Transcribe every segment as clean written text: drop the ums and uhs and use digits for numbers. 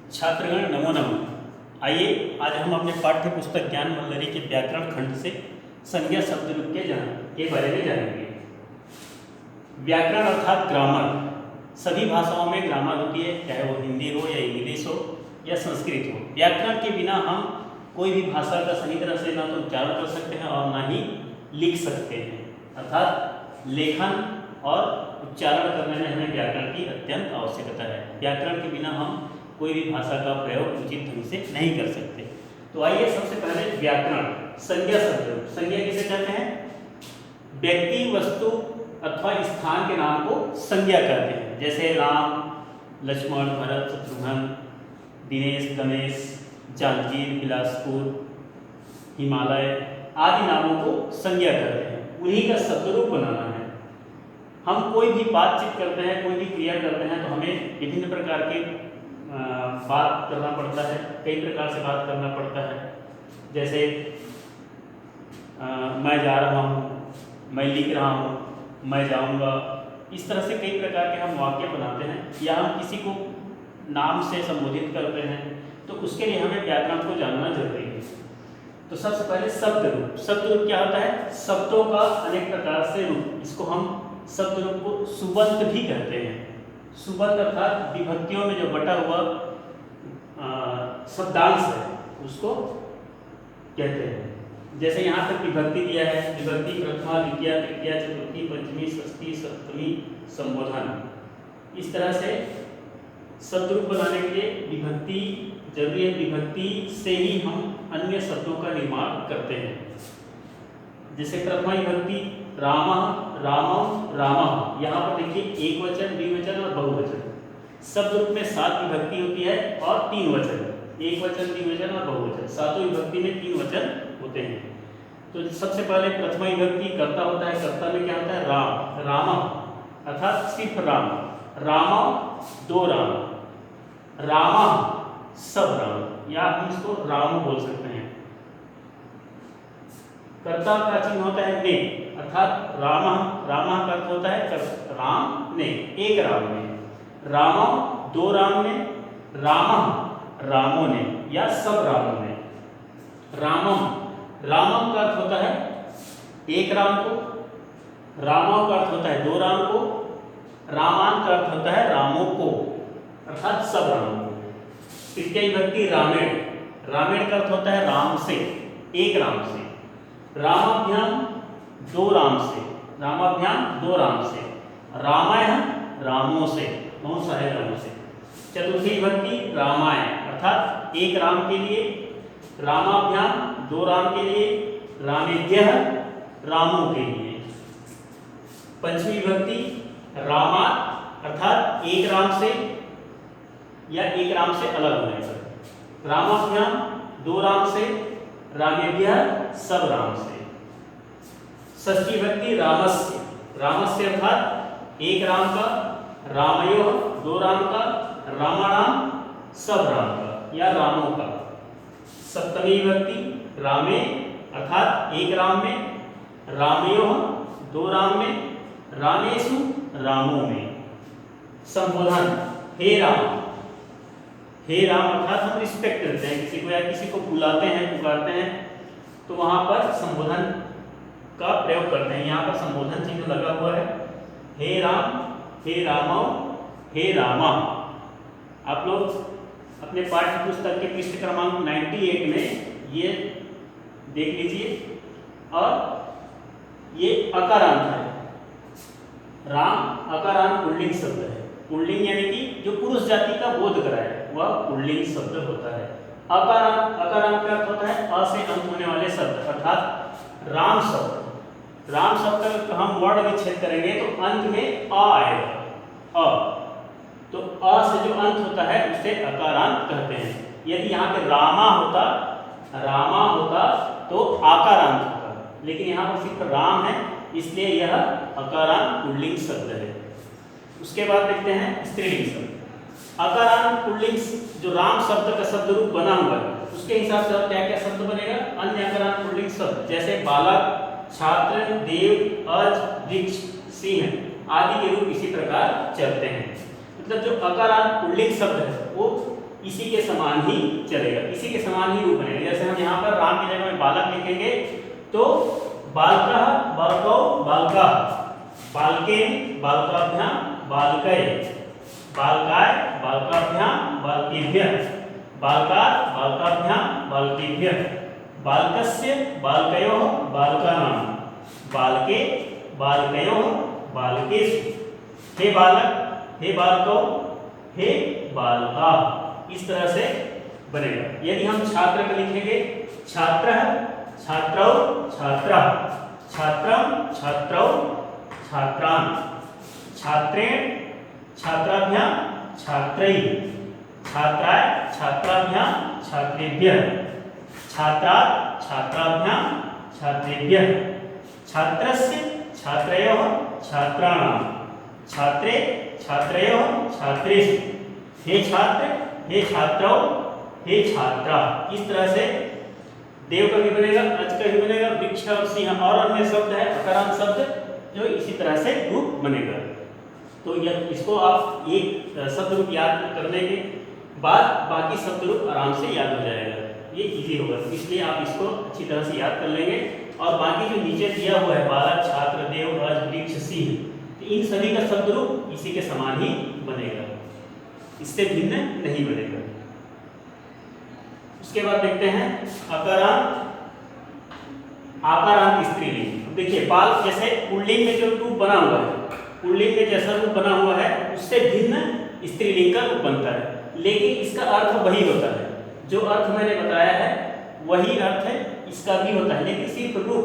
छात्रगण नमो नमः। आइए आज हम अपने पाठ्य पुस्तक ज्ञान वल्लरी के व्याकरण खंड से संज्ञा शब्द रूप के बारे में जानेंगे। व्याकरण अर्थात ग्रामर। सभी भाषाओं में ग्रामर होती है, चाहे वो हिंदी हो या इंग्लिश हो या संस्कृत हो। व्याकरण के बिना हम कोई भी भाषा का सही तरह से ना तो उच्चारण कर सकते हैं और ना ही लिख सकते हैं। अर्थात लेखन और उच्चारण करने में हमें व्याकरण की अत्यंत आवश्यकता है। व्याकरण के बिना हम कोई भी भाषा का प्रयोग उचित ढंग से नहीं कर सकते। तो आइए सबसे पहले व्याकरण। संज्ञा शब्द। संज्ञा किसे कहते हैं? व्यक्ति, वस्तु अथवा स्थान के नाम को संज्ञा कहते हैं। जैसे राम, लक्ष्मण, भरत, शत्रुघ्न, दिनेश, गणेश, जांजगीर, बिलासपुर, हिमालय आदि नामों को संज्ञा कहते हैं। उन्हीं का शब्द रूप बनाना है। हम कोई भी बातचीत करते हैं, कोई भी क्रिया करते हैं तो हमें विभिन्न प्रकार के बात करना पड़ता है, कई प्रकार से बात करना पड़ता है। जैसे मैं जा रहा हूँ, मैं लिख रहा हूँ, मैं जाऊँगा। इस तरह से कई प्रकार के हम वाक्य बनाते हैं या हम किसी को नाम से संबोधित करते हैं, तो उसके लिए हमें व्याकरण को जानना जरूरी है। तो सबसे पहले शब्द रूप। शब्द रूप क्या होता है? शब्दों का अनेक प्रकार से रूप। इसको हम शब्द रूप को सुबंत भी कहते हैं। सुबंत अर्थात विभक्तियों में जो बटा हुआ शब्दांश है उसको कहते हैं। जैसे यहाँ पर विभक्ति दिया है, विभक्ति प्रथमा, द्वितीया, तृतीया, चतुर्थी, पंचमी, षष्ठी, सप्तमी, संबोधन। इस तरह से शब्द रूप बनाने के लिए विभक्ति जरूरी है। विभक्ति से ही हम अन्य शब्दों का निर्माण करते हैं। जैसे प्रथमा विभक्ति रामः, रामम, रामः। यहाँ पर देखिए एक वचन, द्विवचन और बहुवचन। शब्द रूप में 7 विभक्ति होती है और 3 वचन। एक वचन, द्विवचन और बहुवचन। सातों विभक्ति में 3 वचन होते हैं। तो सबसे पहले प्रथमा विभक्ति कर्ता होता है। कर्ता में क्या होता है? राम, रामः अर्थात सिर्फ राम। रामम, 2 राम। रामः, सब राम, या हम इसको राम बोल सकते हैं। कर्ता का चिन्ह होता है ने, अर्थात रामः, रामः का अर्थ होता है राम ने, एक राम ने। रामम, 2 राम ने। रामः, रामों ने या सब रामों ने। रामम, रामम का अर्थ होता है एक राम को। रामों का अर्थ होता है 2 राम को। रामान का अर्थ होता है रामों को, अर्थात सब रामों को। तृतीय विभक्ति रामेण। रामेण का अर्थ होता है राम से, एक राम से। रामाभ्याम, 2 राम से। रामाभ्याम, 2 राम से। रामायण, रामों से, बहुत सारे रामों से। चतुर्थी विभक्ति रामायण अर्थात एक राम के लिए। रामाभ्याम, 2 राम के लिए। रामेभ्यः, रामों के लिए। पंचमी विभक्ति रामा अर्थात एक राम से या एक राम से अलग होने पर। रामाभ्याम, 2 राम से। रामेभ्यः, सब राम से। षष्ठी विभक्ति रामस्य। रामस्य अर्थात एक राम का। रामयोः, 2 राम का। रामाणाम, सब राम का या रामों का। सप्तमी विभक्ति रामे अर्थात एक राम में। रामयोः, 2 राम में। रामेषु, रामों में। संबोधन हे राम। हे राम अर्थात हम रिस्पेक्ट करते हैं किसी को या किसी को बुलाते हैं, पुकारते हैं, तो वहां पर संबोधन का प्रयोग करते हैं। यहाँ पर संबोधन चिन्ह लगा हुआ है। हे राम, हे रामौ, हे रामा। आप लोग अपने पाठ्य पुस्तक के पृष्ठ क्रमांक 98 में ये देख लीजिए। और ये अकारांत है। राम अकारांत पुल्लिंग शब्द है। पुल्लिंग यानी कि जो पुरुष जाति का बोध कराए वह पुल्लिंग शब्द होता है। अकारांत, अकारांत का अर्थ होता है अ से अंत होने वाले शब्द, अर्थात राम शब्द। राम शब्द का हम वर्ण विच्छेद करेंगे तो अंत में अ आएगा। अ, तो अ से जो अंत होता है उसे अकारांत कहते हैं। यदि यहाँ पे रामा होता तो आकारांत होता, लेकिन यहाँ पर सिर्फ राम है इसलिए यह अकारांत पुल्लिंग शब्द है। उसके बाद देखते हैं स्त्रीलिंग शब्द। अकारांत पुल्लिंग जो राम शब्द का शब्द रूप बना हुआ है उसके हिसाब से क्या क्या शब्द बनेगा? अन्य अकारांत पुल्लिंग शब्द जैसे बालक, छात्र, देव, अज, वृक्ष, सिंह आदि के रूप इसी प्रकार चलते हैं। मतलब जो अकारांत पुल्लिंग शब्द है वो इसी के समान ही चलेगा, इसी के समान ही रूप बनेगा। जैसे हम यहाँ पर राम की जगह में बालक लिखेंगे तो बालकः बालकौ बालकाः, बालकेन बालकाभ्यां बालकैः, बालकाय बालकाभ्यां बालकेभ्यः, बालकात् बालकाभ्यां बालकेभ्यः, बालकस्य बालकयोः बालकानां, बालके बालकयोः बालकेषु, हे बालक हे बालकौ हे बालकाः। इस तरह से बनेगा। यदि हम छात्र को लिखेंगे छात्रः छात्रौ छात्राः, छात्रं छात्रौ छात्रान्, छात्रेण छात्राभ्यां छात्रैः, छात्राय छात्राभ्यां छात्रेभ्यः, छात्रात् छात्राभ्यां छात्रेभ्यः, छात्रस्य छात्रयोः छात्राणां, छात्रे छात्रयोः छात्रेषु, हे छात्र हे छात्रौ हे छात्रा। इस तरह से देव का भी बनेगा, अज का भी बनेगा, वृक्ष और सिंह और अन्य शब्द है अकारांत शब्द जो इसी तरह से रूप बनेगा। तो यह इसको आप एक शब्द रूप याद करने के बाद बाकी शब्द रूप आराम से याद हो जाएगा, ये इजी होगा। इसलिए आप इसको अच्छी तरह से याद कर लेंगे। और बाकी जो नीचे दिया हुआ है बालक छात्र देव अज वृक्ष सिंह, तो इन सभी का शब्द रूप इसी के समान ही बनेगा, इससे भिन्न नहीं बनेगा। उसके बाद देखते हैं अकारांत आकारांत स्त्रीलिंग। देखिए बाल जैसे पुल्लिंग में जो रूप बना हुआ है, पुल्लिंग में जैसा रूप बना हुआ है उससे भिन्न स्त्रीलिंग का रूप बनता है, लेकिन इसका अर्थ वही होता है, जो अर्थ मैंने बताया है वही अर्थ है इसका भी होता है, लेकिन सिर्फ रूप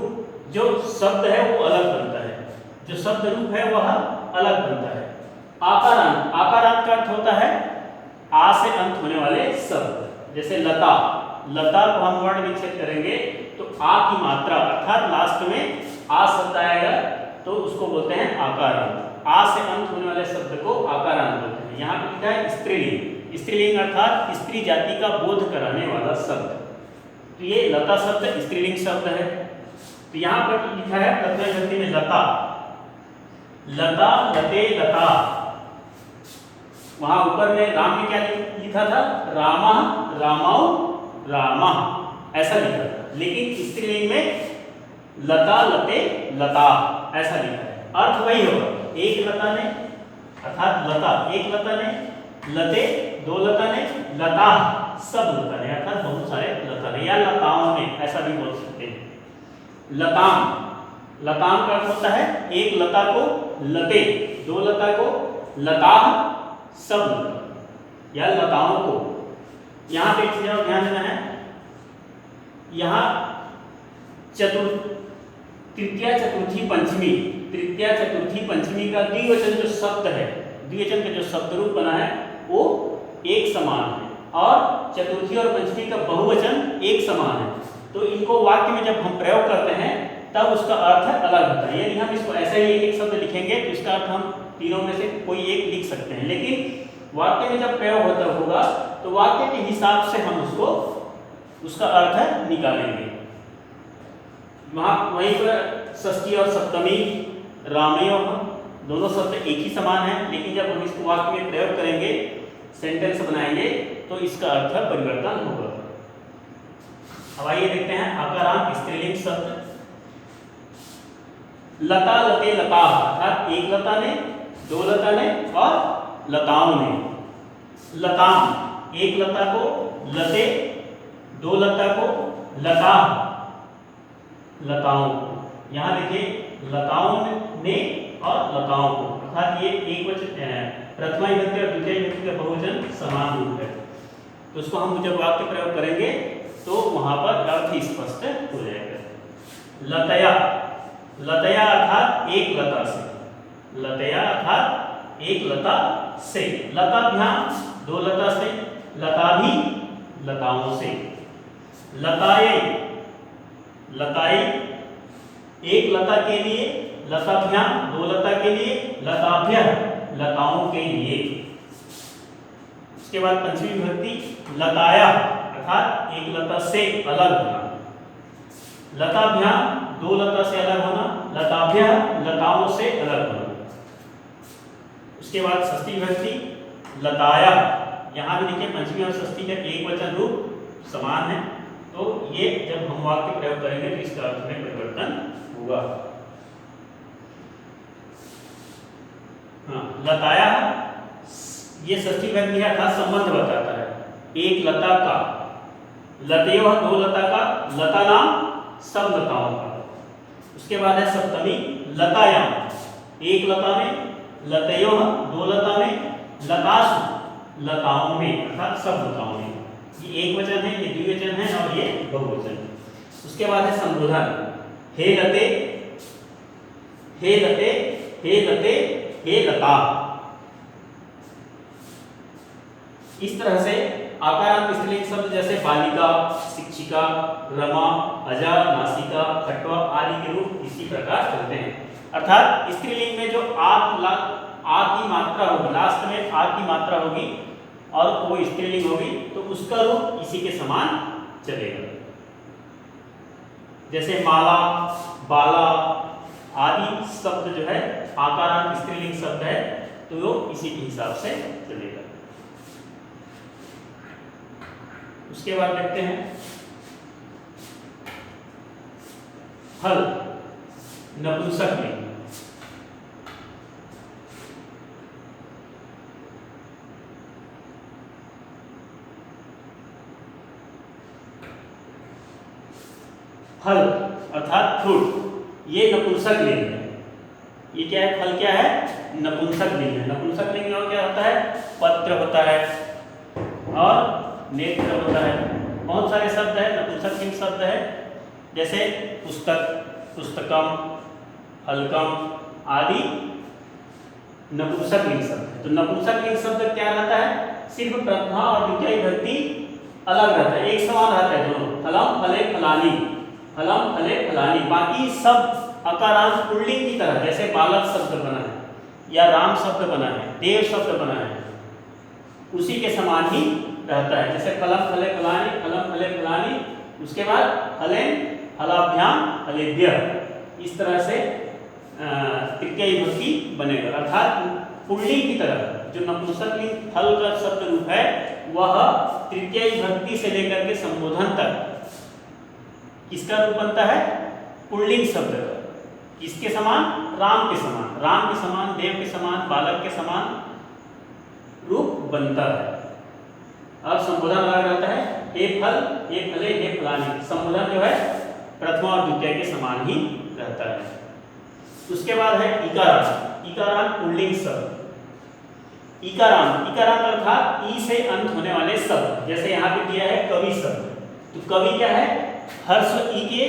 जो शब्द है वो अलग बनता है, जो शब्द रूप है वह अलग बनता है। आकारांत, आकारांत का अर्थ होता है आ से अंत होने वाले शब्द। जैसे लता, लता को हम वर्ण विच्छेद करेंगे तो आ की मात्रा अर्थात लास्ट में आ शब्द आएगा तो उसको बोलते हैं आकारांत। आ से अंत होने वाले शब्द को आकारांत बोलते हैं। यहाँ पे लिखा है स्त्रीलिंग, स्त्रीलिंग अर्थात स्त्री जाति का बोध कराने वाला शब्द। तो ये लता शब्द स्त्रीलिंग शब्द है। तो यहाँ पर लिखा है प्रथमा विभक्ति में लता, लता लते लता। वहां ऊपर में राम में क्या लिखा था, रामा रामाओ रामा ऐसा लिखा था, लेकिन स्त्रीलिंग में लता लते लता ऐसा लिखा है। अर्थ वही होगा, एक लता ने अर्थात लता एक लता ने, लते दो लता ने, लता सब लता ने अर्थात बहुत सारे लता ने या लताओं ने ऐसा भी बोल सकते हैं। लताम, लताम का अर्थ होता है एक लता को लते, दो लता को लता सब लता या लताओं को। यहाँ पे ध्यान देना है, यहाँ तृतीया चतुर्थी पंचमी, तृतीया चतुर्थी पंचमी का द्विवचन जो शब्द है, द्विवचन का जो शब्द रूप बना है वो एक समान है और चतुर्थी और पंचमी का बहुवचन एक समान है। तो इनको वाक्य में जब हम प्रयोग करते हैं तब उसका अर्थ अलग होता है। यदि हम इसको ऐसा ही एक शब्द लिखेंगे तो इसका अर्थ हम तीनों में से कोई एक लिख सकते हैं, लेकिन वाक्य में जब प्रयोग होता होगा तो वाक्य के हिसाब से हम उसको उसका अर्थ निकालेंगे। वहीं पर षष्ठी और सप्तमी, रामयो दोनों शब्द एक ही समान है, लेकिन जब हम इसको वाक्य में प्रयोग करेंगे, सेंटेंस बनाएंगे तो इसका अर्थ परिवर्तन होगा। अब आइए देखते हैं आकारांत स्त्रीलिंग शब्द। लता लते लता अर्थात एक लता ने, दो लता ने और लताओं ने। लताम एक लता को लते, दो लता को लता लताओं को। यहाँ देखिए लताओं ने और लताओं को अर्थात ये एक वचन प्रथमा विभक्ति और द्वितीय विभक्ति का बहुवचन समान रूप है। तो उसको हम जब वाक्य प्रयोग करेंगे तो वहां पर अर्थ स्पष्ट हो जाएगा। लतया, लतया अर्थात एक लता से, लतया अर्थात एक लता से, लताभ्याम दो लता से, लता भी लताओं से। लताए, लताई एक लता के लिए, लताभ्याम दो लता के लिए, लताभ्य लताओं के लिए। उसके बाद पंचमी विभक्ति लताया अर्थात एक लता से अलग होना, लताभ्याम दो लता से अलग होना, लताभ्य लताओं से अलग होना। उसके बाद षष्ठी विभक्ति लताया यहाँ भी देखिए पंचमी और षष्ठी का एक वचन रूप समान है, तो ये जब हम वाक्य प्रयोग करेंगे तो इसका अर्थ में परिवर्तन होगा। हाँ, लताया, ये षष्ठी विभक्ति है अर्थात संबंध बताता है। एक लता का, लतयो दो लता का, लता नाम सब लताओं का। उसके बाद है सप्तमी लतायाम, एक लता में, लतयो दो लता में, लतासु लताओं में अर्थात सब लताओं में। ये एक वचन है, ये द्विवचन है और ये बहुवचन। उसके बाद है संबोधन, हे लते, हे लते, हे लते, हे लता। इस तरह से आकारांत स्त्रीलिंग शब्द जैसे बालिका, शिक्षिका, रमा, अजा, नासिका, खटवा आदि के रूप इसी प्रकार चलते हैं। अर्थात स्त्रीलिंग में जो आ की मात्रा होगी, लास्ट में आ की मात्रा होगी और वो स्त्रीलिंग होगी, तो उसका रूप इसी के समान चलेगा। जैसे माला, बाला आदि शब्द जो है आकारांत स्त्रीलिंग शब्द है, तो वो इसी के हिसाब से चलेगा। उसके बाद देखते हैं हल नपुंसक लिंग। फल अर्थात फ्रूट, ये नपुंसक लिंग है। ये क्या है? फल क्या है? नपुंसक लिंग है। नपुंसक लिंग में क्या होता है? पत्र होता है और नेत्र होता है। बहुत सारे शब्द है नपुंसक लिंग शब्द है, जैसे पुस्तक, पुस्तकम, फलकम आदि नपुंसक लिंग शब्द है। तो नपुंसक लिंग शब्द क्या रहता है? सिर्फ प्रथमा और द्वितीय विभक्ति अलग रहता है, एक समान रहता है दोनों। फलम, फले, फलानी, फलम, फले, फलानी। बाकी सब अकारांत पुल्लिंग की तरह, जैसे बालक शब्द बना है या राम शब्द बना है, देव शब्द बना है, उसी के समान ही रहता है। जैसे फलम, फले, फलानी, फलम, फले, फलानी। उसके बाद फलेन, फलाभ्याम, फलेभ्य। इस तरह से तृतीय विभक्ति बनेगा। अर्थात पुल्लिंग की तरह जो नपुंसक लिंग फल का शब्द रूप है, वह तृतीय विभक्ति से लेकर के संबोधन तक किसका रूप बनता है? पुल्लिंग शब्द का। किसके समान? राम के समान। राम के समान, देव के समान, बालक के समान रूप बनता है। अब संबोधन अलग रहता है, हे फल, हे फले, हे फलानी। संबोधन जो है प्रथमा और द्वितीय के समान ही रहता है। उसके बाद है इकारांत। इकारांत पुल्लिंग शब्द। इकारांत, इकारांत अर्थात ई से अंत होने वाले शब्द। जैसे यहाँ पे दिया है कवि शब्द, तो कवि क्या है? हर्ष ई के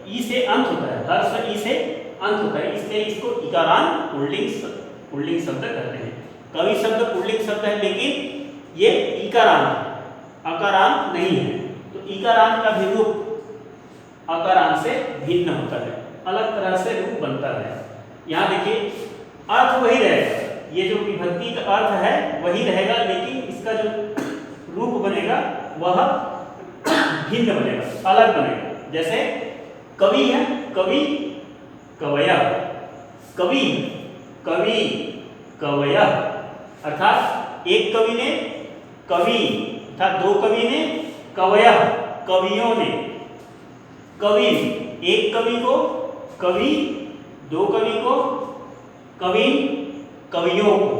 ई से अंत होता है, हर्ष ई से अंत होता है, इसलिए इसको इकारांत पुल्लिंग शब्द कहते हैं। कवि शब्द पुल्लिंग शब्द है, लेकिन ये इकारांत है, अकारांत नहीं है। तो इकारांत का भी रूप अकारांत से भिन्न होता है, अलग तरह से रूप बनता है। यहाँ देखिए अर्थ वही रहेगा, ये जो विभक्ति का अर्थ है वही रहेगा, लेकिन इसका जो रूप बनेगा वह भिन्न बनेगा, अलग बनेगा। जैसे कवि है, कवि, कवया, कवि, कवि, कवया। अर्थात एक कवि ने, कवि अर्थात दो कवि ने, कवया कवियों ने। कवि एक कवि को, कवि दो कवि को, कविन कवियों को।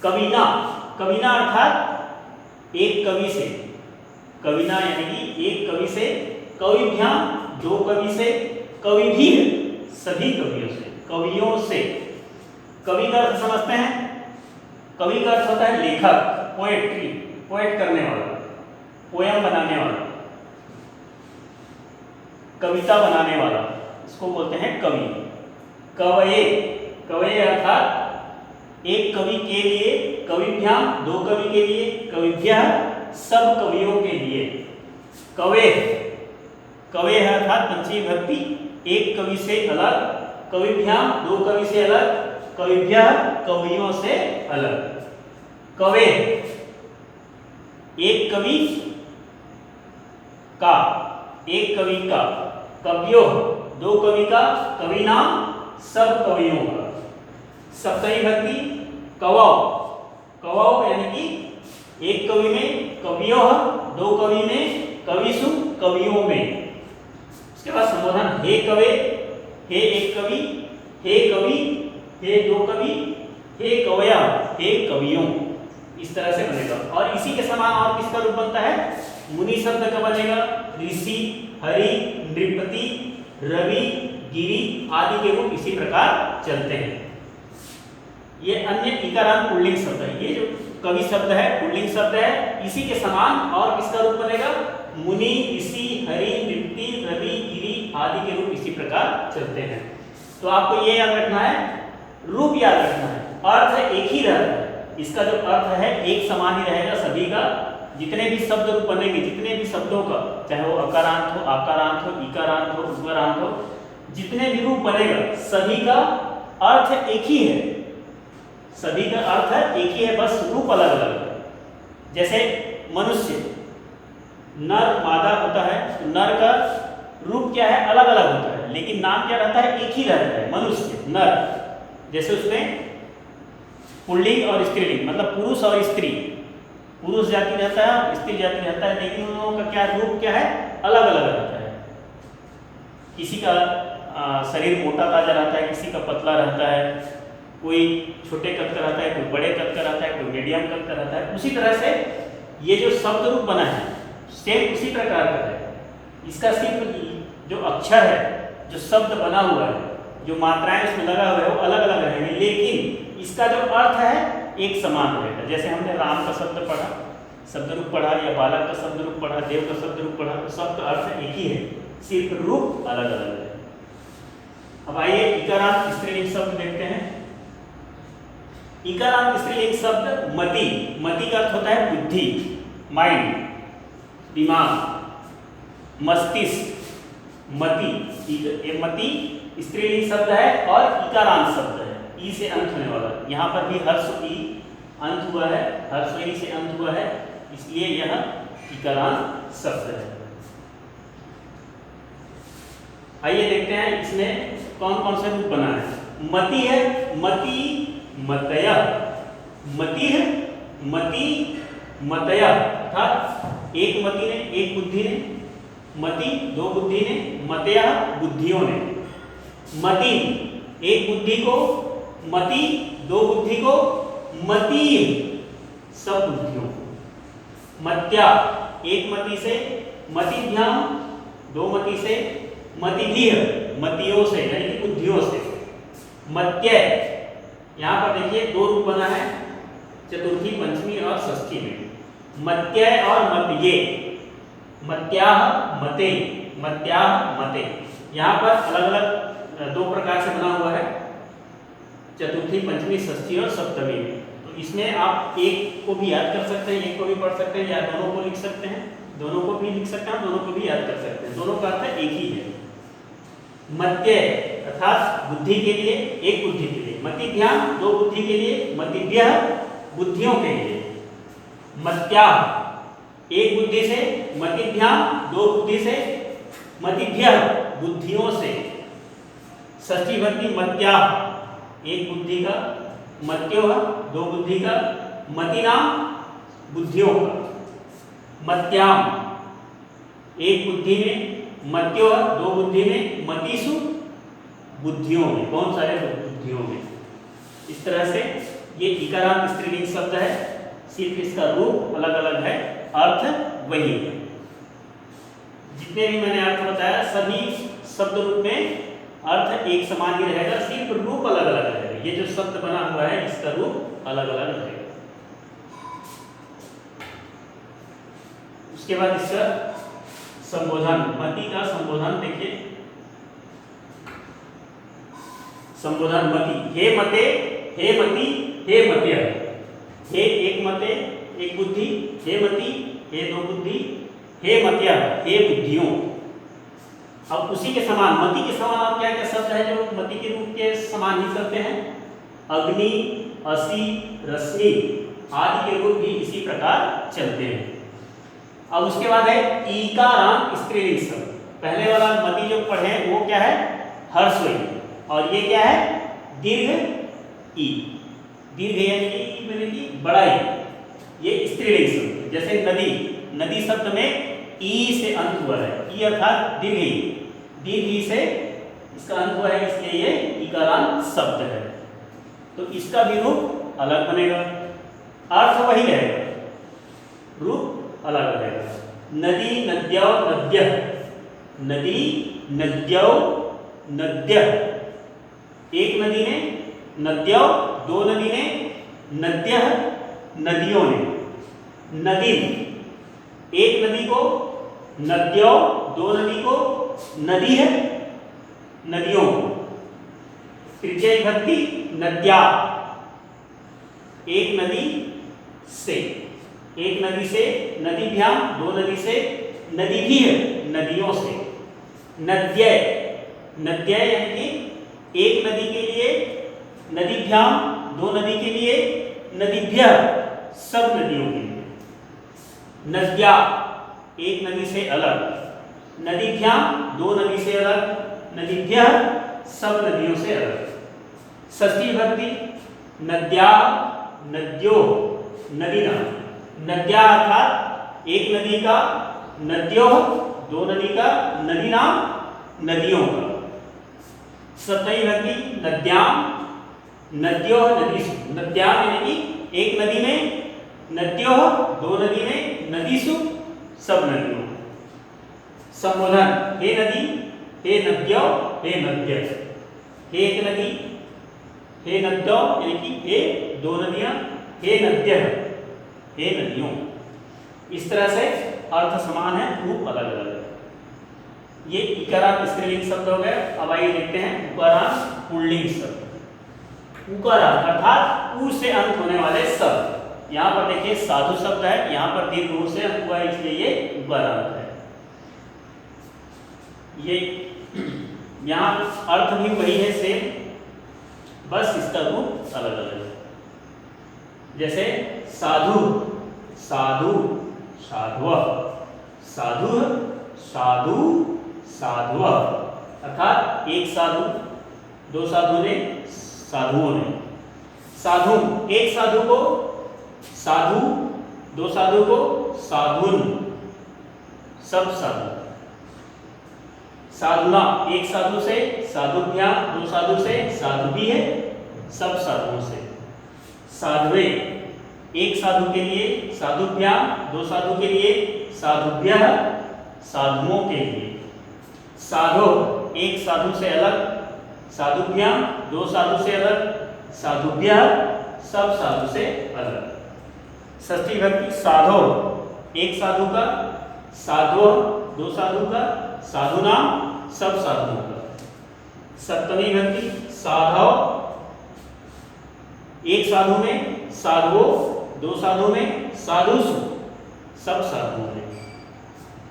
कविना, कविना अर्थात एक कवि से, कविना यानी कि एक कवि से, कविभ्याम दो कवि से, कवि भी सभी कवियों से, कवियों से। कवि का अर्थ समझते हैं? कवि का अर्थ होता है लेखक, पोएट्री, पोएट करने वाला, पोयम बनाने वाला, कविता बनाने वाला, इसको बोलते हैं कवि। कवये, कवये अर्थात एक कवि के लिए, कविभ्याम दो कवि के लिए, कविभ्यः सब कवियों के लिए। कवे, कवे है अर्थात पंचमी विभक्ति, एक कवि से अलग, कविभ्याम दो कवि से अलग, कविभ्यः कवियों से अलग। कवे एक कवि का, एक कवि का, कवियों दो कवि का, कवि नाम सब कवियों का। सप्तमी विभक्ति कवौ, कवौ यानी कि एक कवि में कवियों, दो कवि में कविसु, कवियों में। उसके बाद संबोधन हे कवे, हे एक कवि, हे कवि, हे दो कवि, हे कवया, हे कवियों। इस तरह से बनेगा। और इसी के समान और किसका रूप बनता है? मुनि शब्द का बनेगा ऋषि, हरि, नृपति, रवि, गिरि आदि के रूप इसी प्रकार चलते हैं। ये अन्य इकारांत पुल्लिंग शब्द है। ये जो कवि शब्द है पुल्लिंग शब्द है। इसी के समान और किसका रूप बनेगा? मुनि, ऋषि, हरि, नृपति, रवि, गिरि आदि के रूप इसी प्रकार चलते हैं। तो आपको ये याद रखना है, रूप याद रखना है, अर्थ एक ही रहता है। इसका जो अर्थ है एक समान ही रहेगा सभी का। जितने भी शब्द रूप बनेंगे, जितने भी शब्दों का, चाहे वो अकारांत हो, आकारांत हो, इकारांत हो, उकारांत हो, जितने भी रूप बनेगा सभी का अर्थ एक ही है। सभी का अर्थ एक ही है, बस रूप अलग अलग है। जैसे मनुष्य, नर मादा होता है, तो नर का रूप क्या है? अलग अलग होता है, लेकिन नाम क्या रहता है? एक ही रहता है, मनुष्य, नर। जैसे उसमें पुल्लिंग और स्त्रीलिंग, मतलब पुरुष और स्त्री, पुरुष जाति रहता है, स्त्री जाति रहता है, लेकिन उन लोगों का क्या रूप क्या है? अलग अलग रहता है। किसी का शरीर मोटा ताजा रहता है, किसी का पतला रहता है, कोई छोटे कद का रहता है, कोई बड़े कद का रहता है, कोई मीडियम कद का रहता है। उसी तरह से ये जो शब्द रूप बना है सेम उसी प्रकार का है। इसका सिर्फ जो अक्षर है, जो शब्द बना हुआ है, जो मात्राएं उसमें लगा हुआ है वो अलग अलग रहेंगे, लेकिन इसका जो अर्थ है एक समान रहेगा। जैसे हमने राम का शब्द पढ़ा, शब्द रूप पढ़ा, या बालक का शब्द रूप पढ़ा, देव का शब्द रूप पढ़ा, तो सबका अर्थ एक ही है, सिर्फ रूप अलग अलग है। अब आइए इकारांत स्त्रीलिंग शब्द देखते हैं। इकारांत स्त्रीलिंग शब्द मति। मति का अर्थ होता है बुद्धि, माइंड, दिमाग, मस्तिष्क, मति। ये मति स्त्रीलिंग शब्द है और इकारांत शब्द है, ई से अंत होने वाला। यहाँ पर भी हर्ष ई अंत हुआ है, हर्ष ई से अंत हुआ है, इसलिए यह इकारांत शब्द है। आइए देखते हैं इसमें कौन कौन से रूप बना है। मति है, मति, मतया, मति है, मति, मतया, अर्थात एक मति ने, एक बुद्धि ने, मति दो बुद्धि ने, मतया बुद्धियों ने। मति एक बुद्धि को, मति दो बुद्धि को, मति सब बुद्धियों को। मत्या एक मति से, मतिभ्याम दो मति से, मतिभिः मतियों से यानी कि बुद्धियों से। मत्यय यहाँ पर देखिए दो रूप बना है, चतुर्थी, पंचमी और षष्ठी में। मत्यय और मत्ये, मत्याः मते, मत्याः मते। यहाँ पर अलग अलग दो प्रकार से बना हुआ है, चतुर्थी, पंचमी, षष्ठी और सप्तमी में। तो इसमें आप एक को भी याद कर सकते हैं, एक को भी पढ़ सकते हैं, या दोनों को लिख सकते हैं, दोनों को भी लिख सकते हैं, दोनों को भी याद कर सकते हैं। दोनों का अर्थ एक ही है। मत्य अर्थात बुद्धि के लिए, एक बुद्धि के लिए। मतिभ्याम दो बुद्धि के लिए, मतिभ्यः बुद्धियों के लिए। मत्याः एक बुद्धि से, मतिभ्याम दो बुद्धि से, मतिभ्यः बुद्धियों से। षष्ठी विभक्ति मत्याः एक बुद्धि का, मत्योः दो बुद्धि का, मतिनाम बुद्धियों का। मत्याम एक बुद्धि में, मत्योः दो बुद्धि में, मतिषु बुद्धियों में, बहुत सारे बुद्धियों में। इस तरह से ये इकारांत स्त्रीलिंग शब्द है, सिर्फ इसका रूप अलग अलग है, अर्थ वही है। जितने भी मैंने अर्थ बताया सभी शब्द रूप में अर्थ एक समान ही रहेगा, सिर्फ रूप अलग अलग रहेगा। ये जो शब्द बना हुआ है इसका रूप अलग अलग रहेगा। उसके बाद इसका संबोधन, मति का संबोधन देखिए। संबोधन मति, हे मते, हे मति, हे मत्य। हे एक मते एक बुद्धि, हे मति हे दो बुद्धि, हे मत्य हे बुद्धियों। अब उसी के समान, मति के समान और क्या क्या शब्द है जो मति के रूप के समान ही चलते हैं? अग्नि, असी, रश्मि आदि के रूप भी इसी प्रकार चलते हैं। अब उसके बाद है ईकारांत स्त्रीलिंग शब्द। पहले वाला मति जो पढ़े वो क्या है? हर्ष ई, और ये क्या है? दीर्घ ई। दीर्घ यानी कि बड़ा ई, ये स्त्रीलिंग शब्द। जैसे नदी, नदी शब्द में ई से अंत हुआ है, ई अर्थात दीर्घ ई, दीर्घ ई से इसका अंत हुआ है, इसलिए ये इकारांत शब्द है। तो इसका भी रूप अलग बनेगा, अर्थ वही रहेगा, रूप अलग रहेगा। नदी, नद्यौ, नद्यः, नदी, नद्यौ, नद्यः, एक नदी ने, नद्यौ दो नदी ने, नद्यः नदियों ने, नदी एक नदी को, नद्यौ दो नदी को, नदी है नदियों को। तृतीय विभक्ति नद्या, एक नदी से, एक नदी से, नदीभ्याम दो नदी से, नदी भी है नदियों से। नद्यय, नद्यय यानी कि एक नदी के लिए, नदीभ्याम दो नदी के लिए, नदीभ्यः सब नदियों के लिए। नद्या एक नदी से अलग, नदीभ्याम दो नदी से अलग, नदीभ्यः सब नदियों से अलग। षष्ठी विभक्ति नद्या, नद्योः, नदीनां, नद्या अर्थात एक नदी का, नद्योः दो नदी का, नदीनां नदियों का। सप्तमी विभक्ति नद्यां, नद्योः नदीषु, नद्यां यानी कि एक नदी में, नद्योः दो नदी में, नदीषु सब नदियों। संबोधन हे नदी, हे नद्यौ, हे नद्यः, हे एक नदी, हे नद्यौ यानी कि हे दो नदियां, हे नद्यः हे नदियों। इस तरह से अर्थ समान है, रूप अलग अलग है। ये इकारांत स्त्रीलिंग शब्द हो गए। अब आइए देखते हैं उकारांत पुल्लिंग शब्द। उकारांत अर्थात ऊ से अंत होने वाले शब्द। यहाँ पर देखिए साधु शब्द है, यहाँ पर दीर्घ ऊ से अंत हुआ है, इसलिए ये उकारांत है। ये यहाँ अर्थ भी वही है सेम, बस इसका रूप अलग अलग है। जैसे साधु, साधु, साधुः, साधु, साधु, साधुः अर्थात एक साधु, दो साधु ने, साधुओं ने। साधु एक साधु को, साधु दो साधु को, साधुन सब साधु। साधुना एक साधु से, साधुभ्यां दो साधु से, साधु भी है सब साधुओं से। साधुवे एक साधु के लिए, साधुभ्यां दो साधु के लिए, साधुभ्यः साधुओं के लिए। साधो एक साधु से अलग, साधुभ्यां दो साधु से अलग, साधुभ्यः सब साधु से अलग। षष्ठी विभक्ति साधो एक साधु का, साधो दो साधु का, साधुनां सब साधुओं का। सप्तमी विभक्ति साधव एक साधु में, साधुओं दो साधु में, साधुषु सब साधुओं में।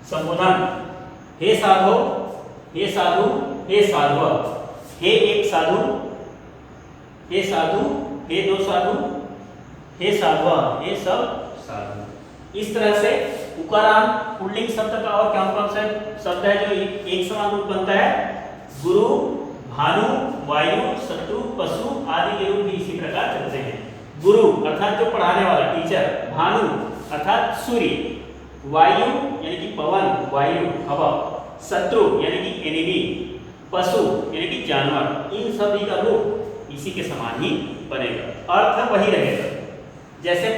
संबोधन हे साधो, हे साधु, हे साधुः, हे एक साधु, हे साधु, हे दो साधु, हे साधुः हे सब साधु। इस तरह से उकारांत पुल्लिंग शब्द का और कौन सा शब्द है जो एक समान रूप बनता है? गुरु, भानु, वायु, शत्रु, पशु आदि के रूप भी इसी प्रकार चलते हैं। गुरु अर्थात जो पढ़ाने वाला टीचर, भानु अर्थात सूर्य, वायु यानी कि पवन वायु हवा, शत्रु यानी कि एनिमी, पशु यानी कि जानवर, इन सभी का रूप इसी के समान ही बनेगा, अर्थ वही रहेगा। जैसे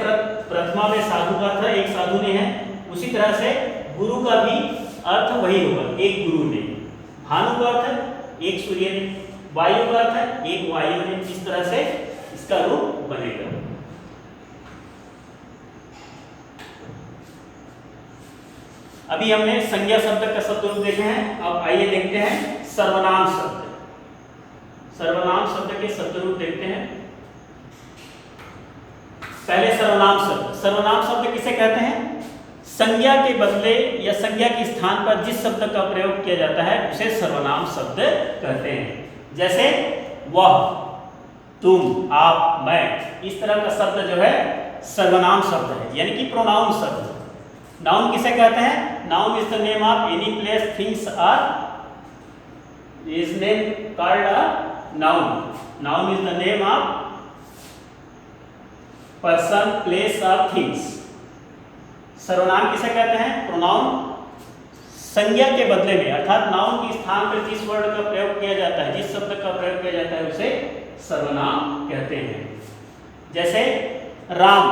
प्रथमा में साधु का अर्थ एक साधु ने है, उसी तरह से गुरु का भी अर्थ वही होगा, एक गुरु ने। भानु का अर्थ एक सूर्य ने, वायु का अर्थ एक वायु ने, इस तरह से इसका रूप बनेगा। अभी हमने संज्ञा शब्द का शब्द रूप देखे हैं, अब आइए देखते हैं सर्वनाम शब्द। सर्वनाम शब्द के शब्द रूप देखते हैं। पहले सर्वनाम शब्द। सर्वनाम शब्द किसे कहते हैं? संज्ञा के बदले या संज्ञा के स्थान पर जिस शब्द का प्रयोग किया जाता है उसे सर्वनाम शब्द कहते हैं। जैसे वह, तुम, आप, मैं, इस तरह का शब्द जो है सर्वनाम शब्द है, यानी कि प्रोनाउन शब्द। नाउन किसे कहते हैं? Noun is the name of any place things or is name called a noun. Noun is the name of person, place or things, सर्वनाम किसे कहते हैं? प्रोनाउन संज्ञा के बदले में, अर्थात नाउन के स्थान पर जिस वर्ड का प्रयोग किया जाता है, जिस शब्द का प्रयोग किया जाता है उसे सर्वनाम कहते हैं। जैसे राम,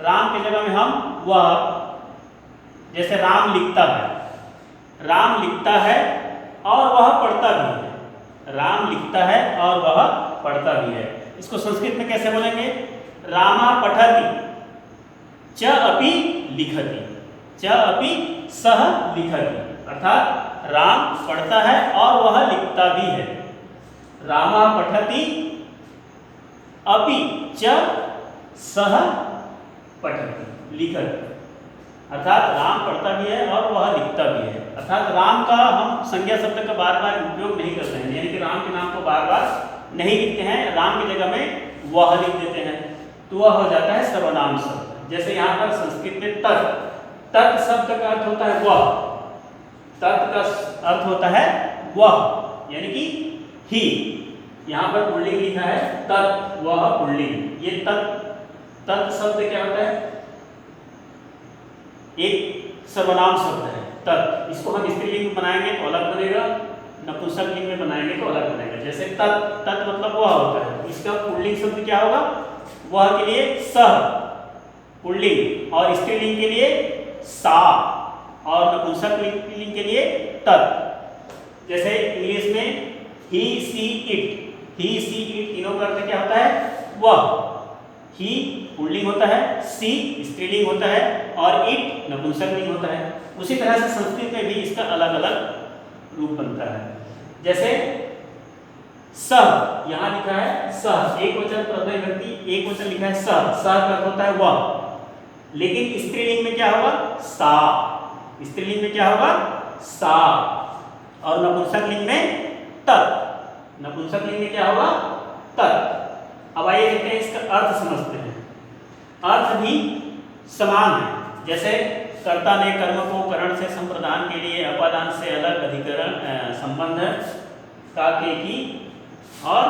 राम की जगह में हम वह, जैसे राम लिखता है, राम लिखता है और वह पढ़ता भी है। राम लिखता है और वह पढ़ता भी है। इसको संस्कृत में कैसे बोलेंगे? रामा पठति च अपि लिखति, च अपि सह लिखति, अर्थात राम पढ़ता है और वह लिखता भी है। रामा पठति अपि च सह पठति लिखति, अर्थात राम पढ़ता भी है और वह लिखता भी है। अर्थात राम का हम संज्ञा शब्द का बार बार उपयोग नहीं करते हैं, यानी कि राम के नाम को बार बार नहीं लिखते हैं, राम की जगह में वह लिख देते हैं, तो वह हो जाता है सर्वनाम शब्द। जैसे यहाँ पर संस्कृत में तत्, तत् शब्द का अर्थ होता है वह, तत् का अर्थ होता है वह, यानी कि ही। यहाँ पर पुल्लिंग लिखा है तत्, वह पुल्लिंग। ये तत् शब्द क्या होता है? एक सर्वनाम शब्द है तत्। इसको हम स्त्रीलिंग में बनाएंगे तो अलग बनेगा, नपुंसक लिंग में बनाएंगे तो अलग बनेगा। जैसे तत् मतलब वह होता है, इसका पुल्लिंग शब्द क्या होगा? वह के लिए सह पुल्लिंग, और स्त्रीलिंग के लिए सा, और नपुंसक लिंग के लिए तत्। जैसे इंग्लिश में ही see it, he see it तीनों का अर्थ क्या होता है? वह। ही पुल्लिंग होता है, सी स्त्रीलिंग होता है और इट नपुंसक लिंग होता है। उसी तरह से संस्कृत में भी इसका अलग अलग रूप बनता है। जैसे सह, यहाँ लिखा है सह, एक वचन प्रथमा विभक्ति, एक वचन लिखा है सह, सह का अर्थ होता है वह। लेकिन स्त्रीलिंग में क्या होगा? सा। स्त्रीलिंग में क्या होगा? सा। और नपुंसक लिंग में तत्। नपुंसक लिंग में क्या होगा? तत्। अब आइए देखते हैं इसका अर्थ समझते हैं। अर्थ भी समान है। जैसे कर्ता ने कर्म को करण से संप्रदान के लिए अपादान से अलग अधिकरण संबंध का के की और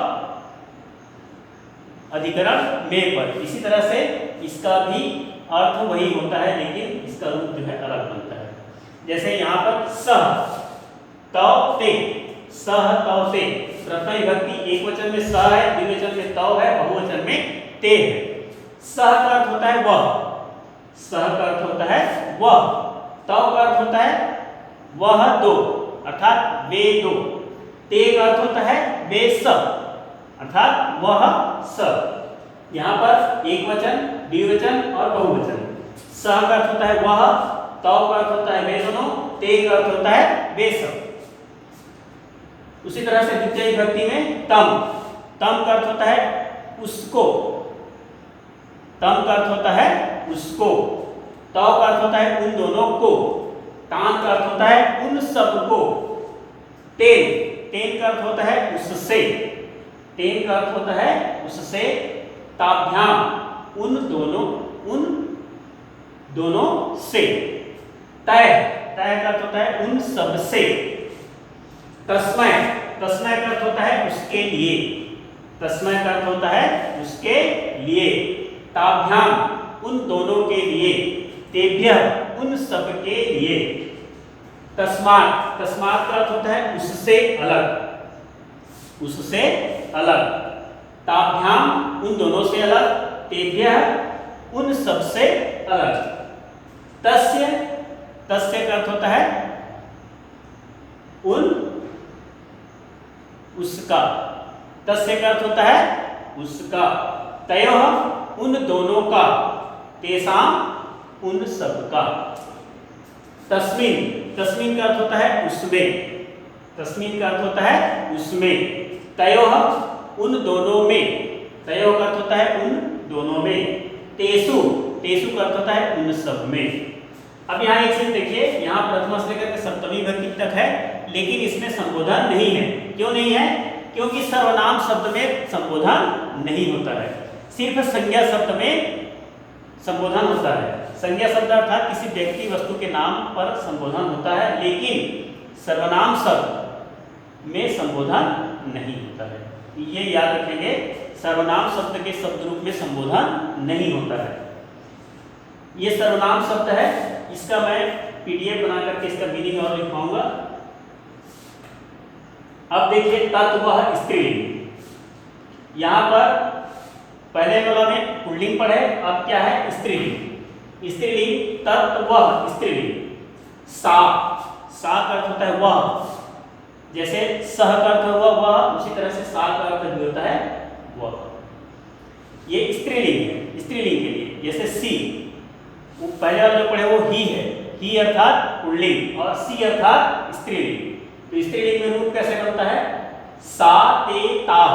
अधिकरण में पर, इसी तरह से इसका भी अर्थ वही होता है, लेकिन इसका रूप जो है अलग बनता है। जैसे यहाँ पर सह तौ ते, सह तौ ते, प्रथमा विभक्ति एक वचन में सह है, द्विवचन में तौ है, बहुवचन में ते है। सह का अर्थ होता है वह, सह का अर्थ होता है वह, तौ का अर्थ होता है वह दो, अर्थात वे दो। ते का अर्थ होता है वे सब, अर्थात वह सब। यहाँ पर एक वचन, द्विवचन और बहुवचन। सह का अर्थ होता है वह, तौ का अर्थ होता है वे दोनों, ते का अर्थ होता है वे सब। उसी तरह से द्वितीय विभक्ति में तम, तम का अर्थ होता है उसको, तम का अर्थ होता है उसको, तौ का अर्थ होता है उन दोनों को, तान का अर्थ होता है उन सब को, तेन, तेन का अर्थ होता है उससे, तेन का अर्थ होता है उससे, ताभ्याम उन दोनों से, तय, तय का अर्थ होता है उन सब से, तस्मै, तस्मै का अर्थ होता है उसके लिए, तस्मै का अर्थ होता है उसके लिए, ताभ्याम उन दोनों के लिए, तेभ्यः उन सब के लिए, तस्मात्, तस्मात् का अर्थ होता है उससे अलग, उससे अलग, ताभ्याम उन दोनों से अलग, तेभ्यः उन सब से अलग। तस्य, तस्य का अर्थ होता है उन उसका, तस्य का अर्थ होता है उसका, तयोः उन दोनों का, तेषां उन सब का। तस्मिन्, तस्मिन् का अर्थ होता है उसमें, तस्मिन् का अर्थ होता है उसमें, तयोः उन दोनों में, तयोः का अर्थ होता है उन दोनों में, तेषु, तेषु का अर्थ होता है उन सब में। अब यहाँ एक चीज देखिए, यहाँ प्रथमा से लेकर के सप्तमी विभक्ति तक है, लेकिन इसमें संबोधन नहीं है। क्यों नहीं है? क्योंकि सर्वनाम शब्द में संबोधन नहीं होता है, सिर्फ संज्ञा शब्द में संबोधन होता है। संज्ञा शब्द अर्थात किसी व्यक्ति वस्तु के नाम पर संबोधन होता है, लेकिन सर्वनाम शब्द में संबोधन नहीं होता है। ये याद रखेंगे, सर्वनाम शब्द के शब्द रूप में संबोधन नहीं होता है। ये सर्वनाम शब्द है, इसका मैं पीडीएफ बना करके इसका मीनिंग और लिखवाऊंगा। अब देखिए तत्वह स्त्रीलिंग। यहाँ पर पहले वाला में पुल्लिंग पढ़े, अब क्या है स्त्रीलिंग। स्त्रीलिंग तत्वह स्त्रीलिंग। सा, सा का अर्थ होता है वह, जैसे सह का अर्थ हुआ वह, उसी तरह से सा का अर्थ भी होता है वह। ये स्त्रीलिंग है, स्त्रीलिंग के लिए। जैसे सी, वो पहले वाला जो पढ़े वो ही है, ही अर्थात पुल्लिंग और सी अर्थात स्त्रीलिंग। तो स्त्रीलिंग में रूप कैसे बनता है? सा ते ताह,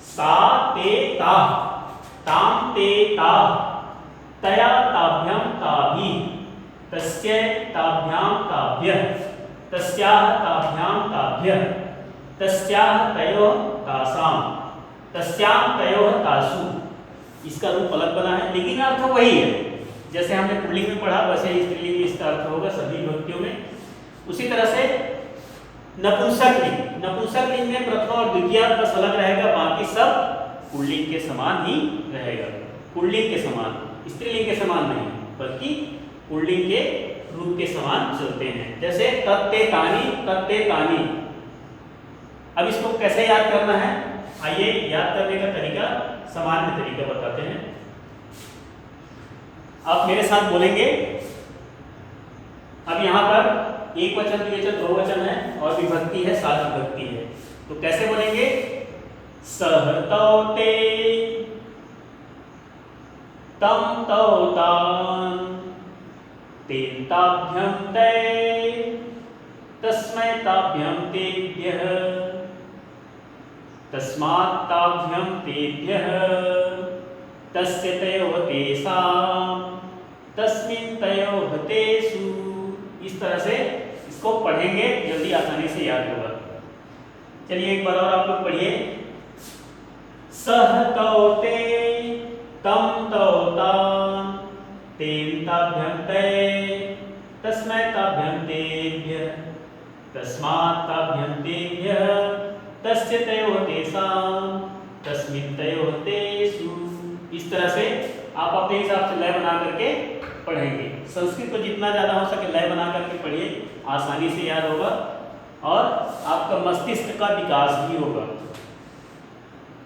सा ते ताह, ताम ते ताह, तया ताभ्याम ताभि, तस्य ताभ्याम ताभ्यः, तस्याः ताभ्याम ताभ्यः, तस्याः तयोः तासाम, तस्याम तयोः तासु। इसका रूप अलग बना है लेकिन अर्थ वही है। जैसे हमने पुल्लिंग में पढ़ा वैसे ही स्त्रीलिंग में इसका अर्थ होगा सभी विभक्तियों में। उसी तरह से नपुंसक लिंग, नपुंसक लिंग में प्रथम और द्वितीय बस अलग रहेगा, बाकी सब पुल्लिंग के समान ही रहेगा। पुल्लिंग के समान, स्त्रीलिंग के समान नहीं, बल्कि पुल्लिंग के रूप के समान चलते हैं। जैसे तत्ते तानी, तत्ते तानी। अब इसको कैसे याद करना है? आइए याद करने का तरीका, सामान्य तरीका बताते हैं। आप मेरे साथ बोलेंगे। अब यहाँ पर एक वचन, द्विवचन, बहुवचन है और विभक्ति है, सात विभक्ति है। तो कैसे बोलेंगे? सह तौ ते, तम तौ तान, तेन ताभ्यं ते, तस्मै ताभ्यं तेभ्यः, तस्मात् ताभ्यं तेभ्यः, तस्य तयोः तेषां, तस्मिन् तयोः तेषु। इस तरह से इसको पढ़ेंगे, जल्दी आसानी से याद होगा। चलिए एक बार और आप लोग पढ़िए। सह तौ ते, तम तौ तान, तेन ताभ्यं ते, तस्मै ताभ्यं तेभ्यः, तस्मात् ताभ्यं तेभ्यः, तस्य तयोः तेषां, तस्मिन् तयोः तेषु। इस तरह से आप अपने हिसाब से लय बना करके पढ़ेंगे। संस्कृत को जितना ज़्यादा हो सके लय बना करके पढ़िए, आसानी से याद होगा और आपका मस्तिष्क का विकास भी होगा।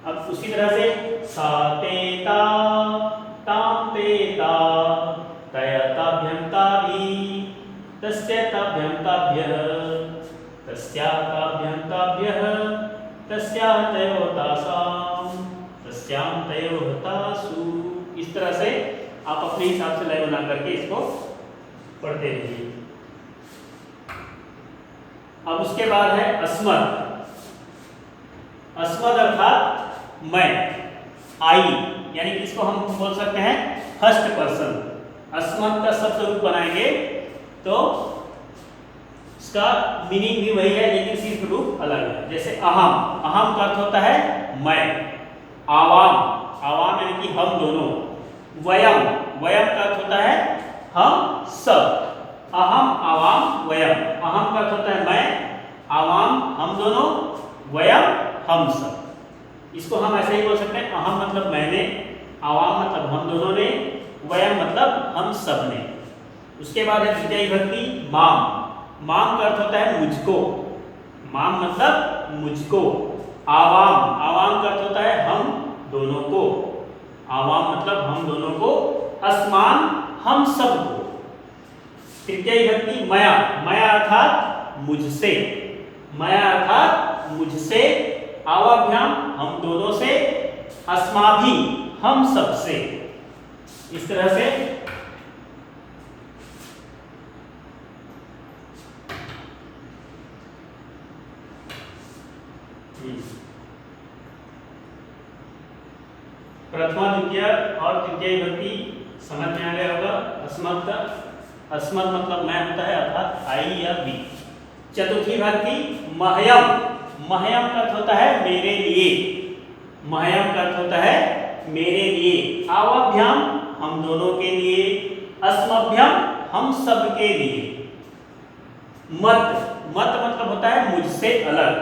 अब उसी तरह से सा ते ता, ताम ते ता, तया ताभ्यं ताभि, तस्य ताभ्यं ताभ्यः, तस्याः ताभ्यं ताभ्यः, तस्याः तयोः तासां, तस्यां तयोः तासु। इस तरह से आप अपने हिसाब से लय बना करके इसको पढ़ते रहिए। अब उसके बाद है अस्मद। अस्मद अर्थात मैं, आई, यानी कि इसको हम बोल सकते हैं फर्स्ट पर्सन। अस्मद का शब्द रूप बनाएंगे तो इसका मीनिंग भी वही है लेकिन सिर्फ रूप अलग है। जैसे अहम, अहम का अर्थ होता है मैं। आवाम, आवाम यानी कि हम दोनों। वयम, वयम का अर्थ होता है हम सब। अहम, आवाम, वयम। अहम का अर्थ होता है मैं, आवाम हम दोनों, वयम हम सब। इसको हम ऐसे ही बोल सकते हैं, अहम मतलब मैंने, आवाम मतलब हम दोनों ने, वयम मतलब हम सब ने। उसके बाद है द्वितीय विभक्ति माम। माम का अर्थ होता है मुझको। माम मतलब मुझको। आवाम, आवाम का अर्थ होता है हम दोनों को। आवाम मतलब हम दोनों को, अस्मान हम सब को। तृतीय विभक्ति मया। मया अर्थात मुझसे। मया अर्थात मुझसे, आवाभ्याम हम दोनों से, अस्माभि हम सब से। इस तरह से प्रथमा, द्वितीय और तृतीय विभक्ति समझ में आ गया होगा। अस्मद का, अस्मद मतलब मैं होता है अर्थात आई या बी। चतुर्थी विभक्ति मह्यम। मह्यम का अर्थ होता है मेरे लिए। मह्यम का अर्थ होता है मेरे लिए। आवाभ्याम हम दोनों के लिए, अस्मभ्यम हम सब के लिए। मत, मत मतलब होता है मुझसे अलग।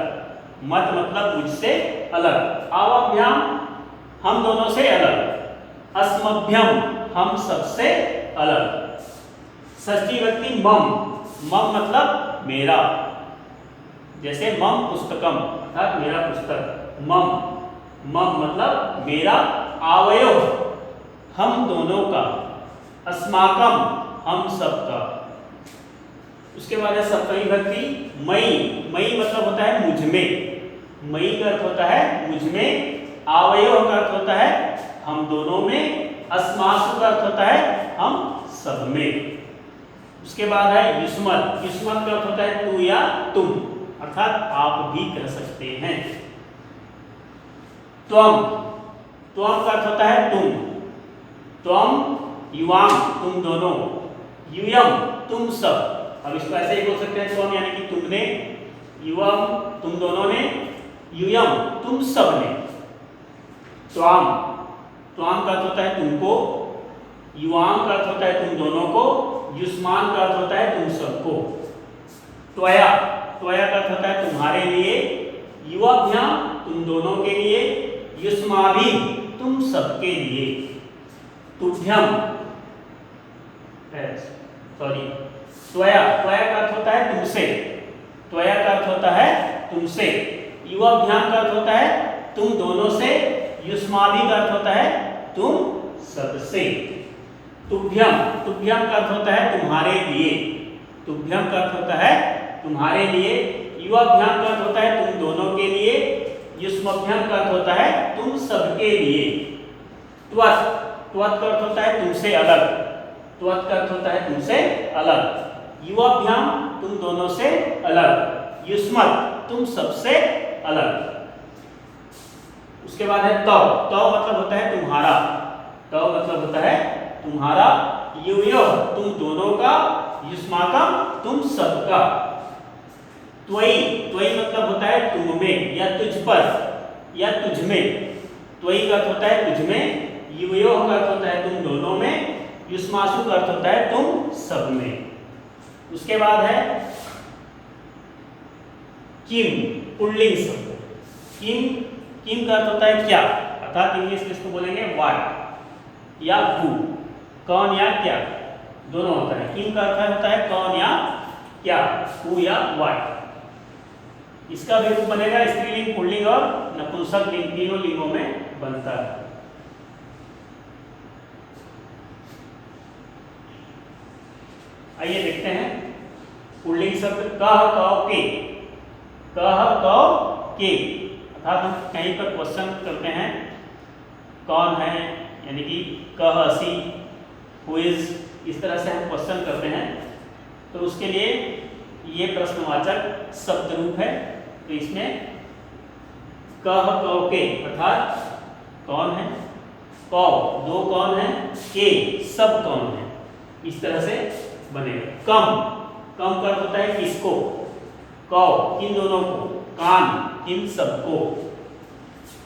मत मतलब मुझसे अलग। आवाभ्याम हम दोनों से अलग। अस्मभ्यम हम सबसे अलग। षष्ठी विभक्ति मम, मम मतलब मेरा, जैसे मम पुस्तकम अर्थात मेरा पुस्तक, मम, मम मतलब मेरा, आवयोः हम दोनों का, अस्माकम हम सबका। उसके बाद है सप्तमी विभक्ति मई, मई मतलब होता है मुझ में, मई का अर्थ होता है मुझ में, आवयोः का अर्थ होता है हम दोनों में, अस्मासु का अर्थ होता है हम सब में। उसके बाद है युष्मत्, युष्मत् का अर्थ होता है तू या तुम, अर्थात आप भी कह सकते हैं। त्वम, त्वम का अर्थ होता है तुम, त्वम युवाम तुम दोनों, यूयम तुम सब। अब इसको ऐसे ही बोल सकते हैं त्वम यानी कि तुमने, युवम तुम दोनों ने, यूयम तुम सब ने। त्वाम, त्वाम का अर्थ होता है तुमको, युवाम का अर्थ होता है तुम दोनों को, युष्मान का अर्थ होता है तुम सबको। त्वया, त्वया का अर्थ होता है तुम्हारे लिए, युवाभ्याम तुम दोनों के लिए, युष्माभि तुम सबके लिए। तुभ्यम, सॉरी, त्वया, त्वया का अर्थ होता है तुमसे, त्वया का अर्थ होता है तुमसे, युवाभ्याम का अर्थ होता है तुम दोनों से, युष्माभि का अर्थ होता है तुम सबसे। तुभ्यम, तुभ्यम का अर्थ होता है तुम्हारे लिए, तुभ्यम का अर्थ होता है तुम्हारे लिए, युवाभ्याम का अर्थ होता है तुम दोनों के लिए, युष्मभ्याम का अर्थ होता है तुम सबके लिए। त्वत्, त्वत् का अर्थ होता है तुमसे अलग, त्वत् का अर्थ होता है तुमसे अलग, युवाभ्याम तुम दोनों से अलग, युष्मत् तुम सबसे अलग। उसके बाद है तव, तव मतलब होता है तुम्हारा, तव मतलब होता है तुम्हारा, यूयोः तुम दोनों का, युष्माकम तुम सबका। त्वयि, त्वयि मतलब होता है तुम में या तुझ पर या तुझ में, त्वयि का अर्थ होता है तुझ में, यूयोः का अर्थ होता है तुम दोनों में, युष्मासु का अर्थ होता है तुम सब में। उसके बाद है किम, पुल्लिंग शब्द, किम, किम का अर्थ होता है क्या, अर्थात इंग्लिश में इसको बोलेंगे व्हाट या हु, कौन या क्या दोनों होता है। किम का अर्थ होता है कौन या क्या, हु या व्हाट। इसका भी रूप बनेगा स्त्रीलिंग, पुल्लिंग और नपुंसक लिंग, तीनों लिंगों में बनता है। आइए देखते हैं पुल्लिंग शब्द कह, कौ, के, कह, कौ, के, अर्थात हम कहीं पर क्वेश्चन करते हैं कौन है, यानी कि कह, असी, हु इज, इस तरह से हम क्वेश्चन करते हैं, तो उसके लिए ये प्रश्नवाचक शब्द रूप है। तो इसमें कह, कौ, के अर्थात कौन है, कौ दो कौन है, के सब कौन है, इस तरह से बनेगा। कम, कम का अर्थ होता है किसको, कौ किन दोनों को, कान किन सबको,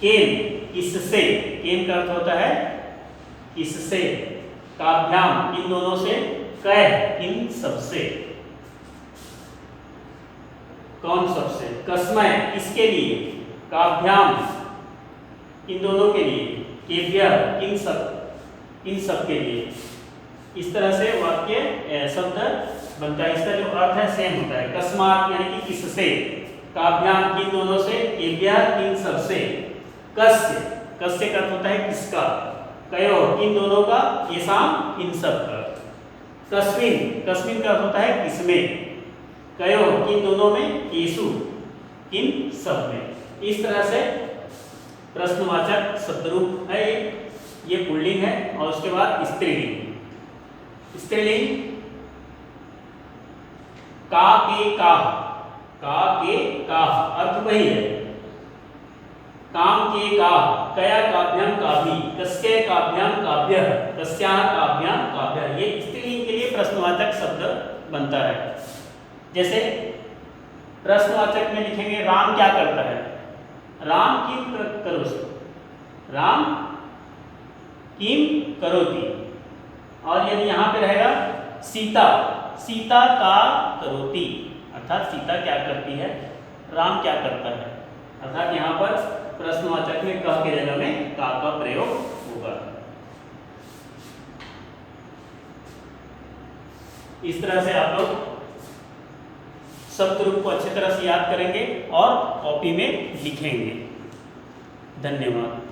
केन किससे, केन का अर्थ होता है किससे, काभ्याम किन दोनों से, कह किन सबसे, कौन सबसे, कस्मय किसके लिए, काभ्याम इन दोनों के लिए, केभ्यः किन सब के लिए। इस तरह से वाक्य शब्द बनता है। इसका जो अर्थ है सेम होता है। कस्मात यानी कि किससे, काभ्याम किन दोनों से, केभ्यः किन सबसे, कस्य, कस्य का अर्थ होता है किसका, कयो किन दोनों का, येषां किन सब का। कस्मिन, कस्मिन का अर्थ होता है किसमें, कयो किन दोनों में, केषु किन सब में। इस तरह से प्रश्नवाचक शब्दरूप है, ये पुल्लिंग है। और उसके बाद स्त्रीलिंग, स्त्रीलिंग का, के, काह, का, के, काह अर्थ वही है। काम के काह, कया काभ्याम काभी, कस्य काभ्याम काभ्यः, कस्याः काभ्याम काभ्यः, ये स्त्रीलिंग के लिए प्रश्नवाचक शब्द बनता है। जैसे प्रश्नवाचक में लिखेंगे राम क्या करता है, राम किम करोति, राम किम करोति। और यदि यहाँ पे रहेगा सीता, सीता का करोति, अर्थात सीता क्या करती है, राम क्या करता है, अर्थात यहाँ पर प्रश्नवाचक में कह के जगह में का प्रयोग होगा। इस तरह से आप लोग शब्द रूप को अच्छी तरह से याद करेंगे और कॉपी में लिखेंगे। धन्यवाद।